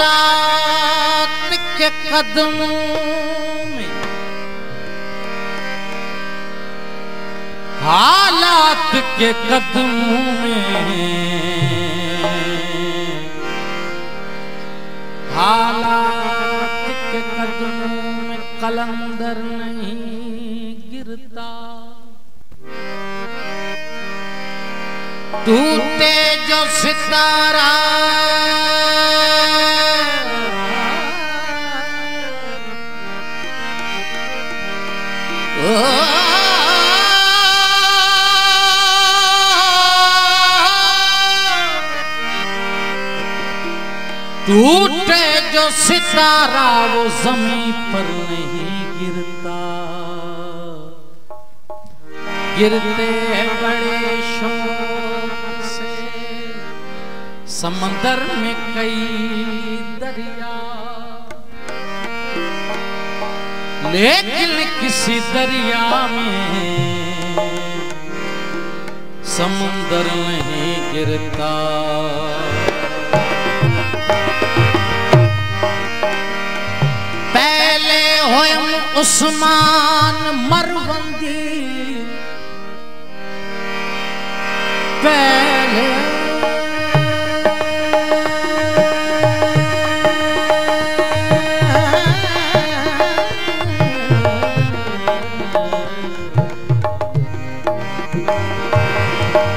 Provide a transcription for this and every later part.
हालात के कदमों में, हालात के कदमों में, हालात के कदमों में कलंदर नहीं गिरता। टूटे जो सितारा टूटे जो सितारा वो जमीन पर नहीं गिरता। गिरते हैं बड़े शौक से समंदर में कई दरिया, लेकिन किसी दरिया में समुंदर नहीं गिरता। पहले होयम उस्मान मरवंदी,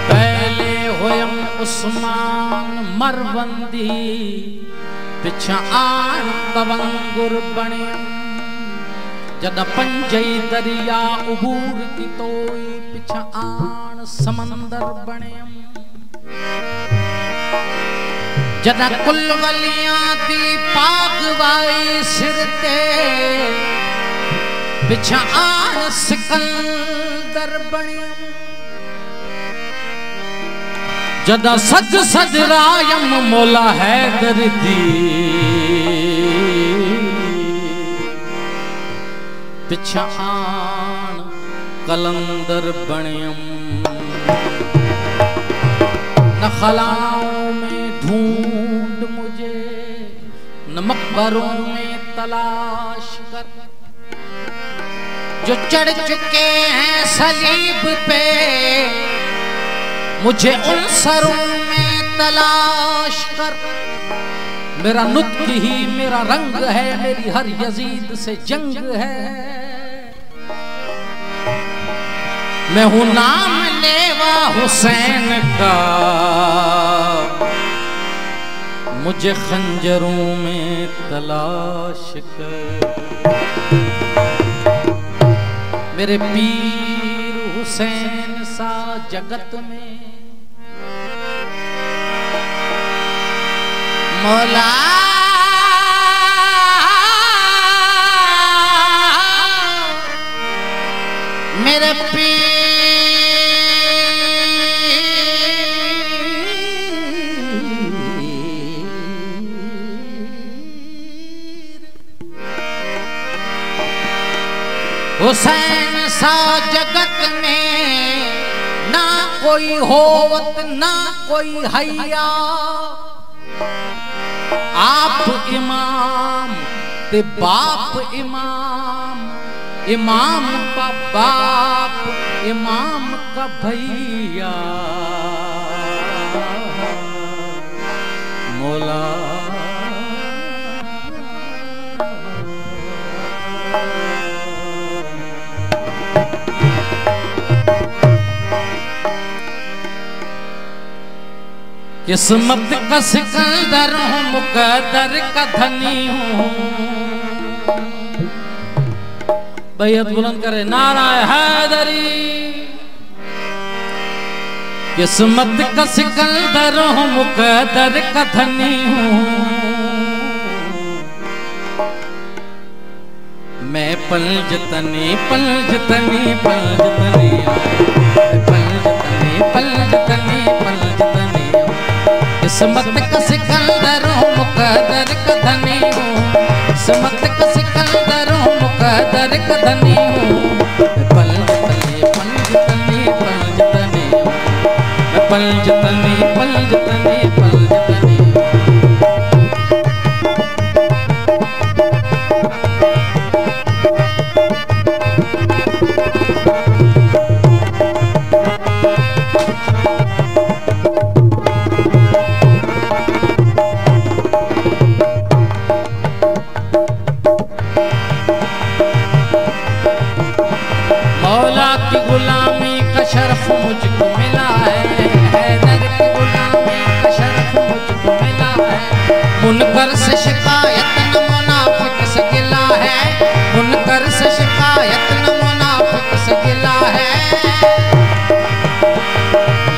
पहले होयम उस्मान मरवंदी, पिछा आन तवंगुर बणे। जद पंजई दरिया उबूर की तोई, पिछा आन समंदर बणे। जद कुलवलियां दी पागवाई सिरते, पिछा आन सिकंदर बणे। जदा सज सज रायम मौला हैदर दी, पिछा आन कलंदर बणयम। न खलाओं में ढूंढ मुझे, न मकबरों में तलाश कर। जो चढ़ चुके हैं सलीब पे, मुझे उन सरों में तलाश कर। मेरा नुत्क ही मेरा रंग है, मेरी हर यजीद से जंग है। मैं हूं नाम लेवा हुसैन का, मुझे खंजरों में तलाश कर। मेरे पीर हुसैन सा जगत में मौला मेरे पीर हुसैन सा जगत में ना कोई होवत ना कोई हैया। आप इमाम ते बाप इमाम, इमाम का बाप इमाम का भैया। मौला किस्मत का सिकंदर हूँ, मुकद्दर का धनी हूँ। बैयत बुलंद करे नारा हैदरी। किस्मत का सिकंदर हूँ, मुकद्दर का धनी हूँ। मैं पलजतनी पलजतनी पलजतनी पलजतनी पलजतनी पलजतनी। किस्मत का सिकंदर हूँ, मुकद्दर का धनी हूँ। किस्मत का सिकंदर हूँ, मुकद्दर दर्क धनी हूँ। पलज तने पलज तने पलज तने, पलज तने पलज तने पलज तने। मौला की गुलामी का शर्फ मुझको मिला है, हैदर की गुलामी का शर्फ मुझको मिला है। मुनकर से शिकायत न मुनाफिक से गिला है, मुनकर से शिकायत न मुनाफिक से गिला है।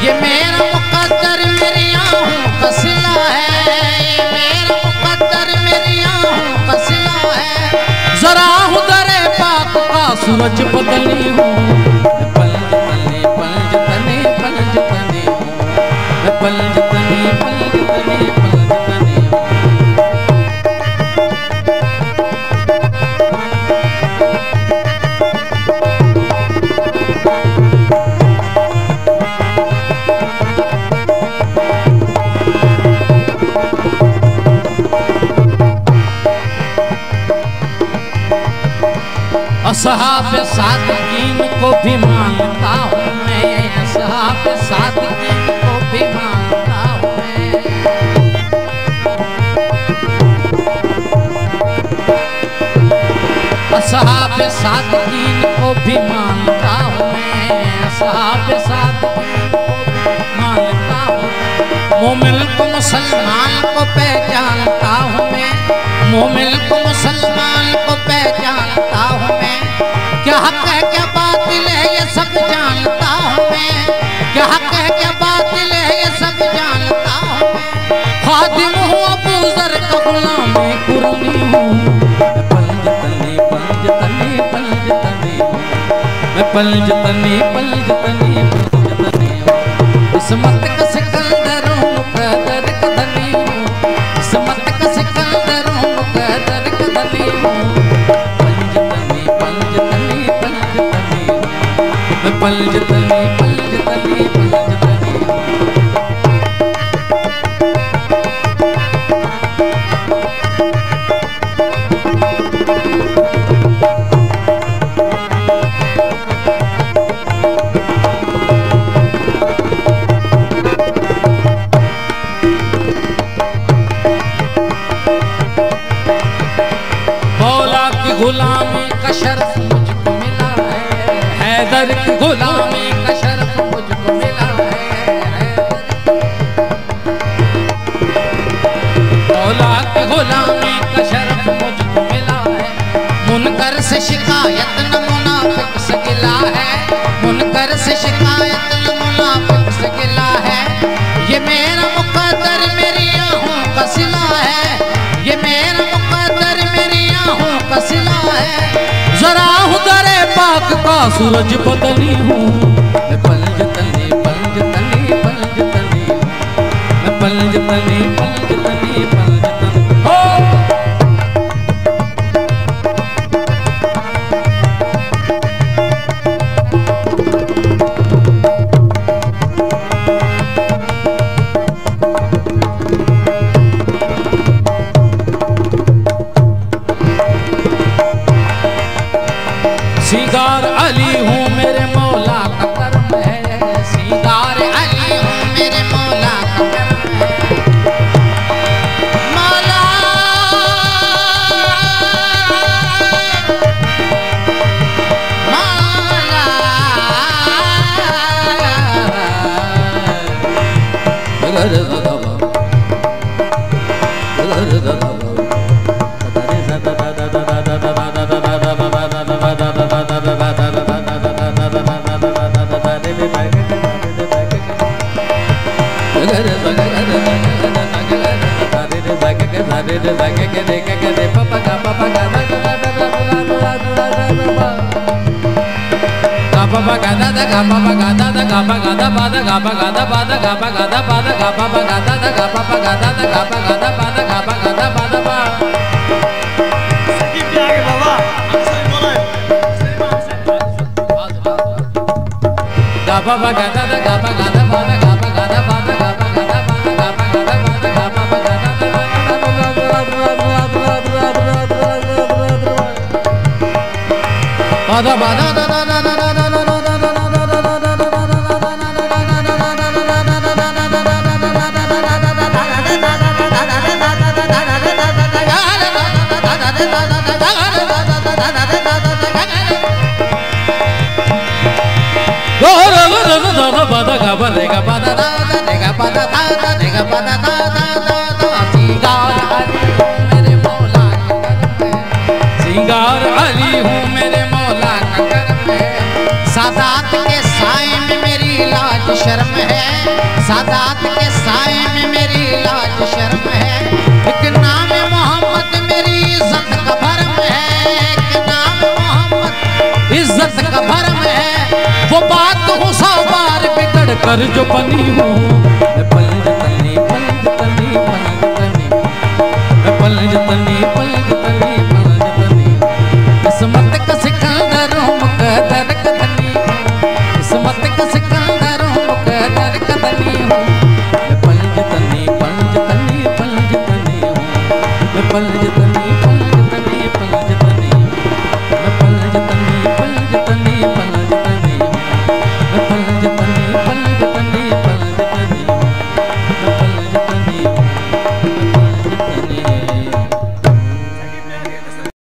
ये मेरा मुकद्दर मेरी आहों का सिला है, ये मेरा मुकद्दर मेरी आहों का सिला है। जरा हूँ दरे पाक का सूरज बदली हूँ। पलज तने पलज तने पलज तने हूँ, पलज तने पलज तने पलज तने हूँ। असहाब सादकीन को भी मानता हूँ मैं, असहाब सादकीन को भी मानता हूँ मैं। असहाब सादकीन को भी मानता हूँ मैं, असहाब सादकीन को भी मानता हूँ। मोमिन को मुसलमान को पहचानता हूँ मैं, मोमिन को मुसलमान को पहचानता हूँ मैं। क्या हक है क्या बातिल है ये सब जानता हूँ मैं, क्या हक है क्या बातिल है ये सब जानता हूँ मैं। खादिम हूँ अबू ज़र का गुलाम कुरनी हूँ। पलज तने पलज तने पलज तने हूँ, मैं पलज तने पलज तने पलज तने हूँ। किस्मत का सिकंदर हूँ मुक़द्दर का धनी हूँ, किस्मत का सिकंदर हूँ मुक़द्दर का धनी हूँ। पलज तने पलज तने पलज तने। मौला की गुलामी का शर्फ मुझको मिला है, हैदर की गुलामी का शर्फ मुझको मिला है। मौला की गुलामी का शर्फ मुझको मिला है। मुनकर से शिकायत न मुनाफिक से गिला है, मुनकर से शिकायत न मुनाफिक से गिला है। ये मेरा मुकद्दर मेरी आहों का सिला है, ये मेरा मुकद्दर मेरी आहों का सिला है। जरा हूँ दरे पाक का सूरज बदली हूँ। मैं पलज तने पलज तने पलज तने हूँ, मैं पलज तने पलज तने पलज तने हो। सीगार अली हूँ मेरे मौला का कर्म है, सीगार अली हूँ मेरे मौला का कर्म है। मौला Bawa, बाबा गादा दा गाबा गादा बादा गाबा गादा बादा गाबा गादा बादा गाबा गादा बादा गाबा गादा बादा बादा सिंगार अली हूँ मेरे मौला का करम है सादात के साए में मेरी लाज शर्म है सादात के साए में मेरी लाज शर्म है एक नाम मोहम्मद मेरी इज्जत का भरम है एक नाम मोहम्मद इज्जत का भरम है वो बात हूँ 100 बार बिगड़ कर जो बनी हूँ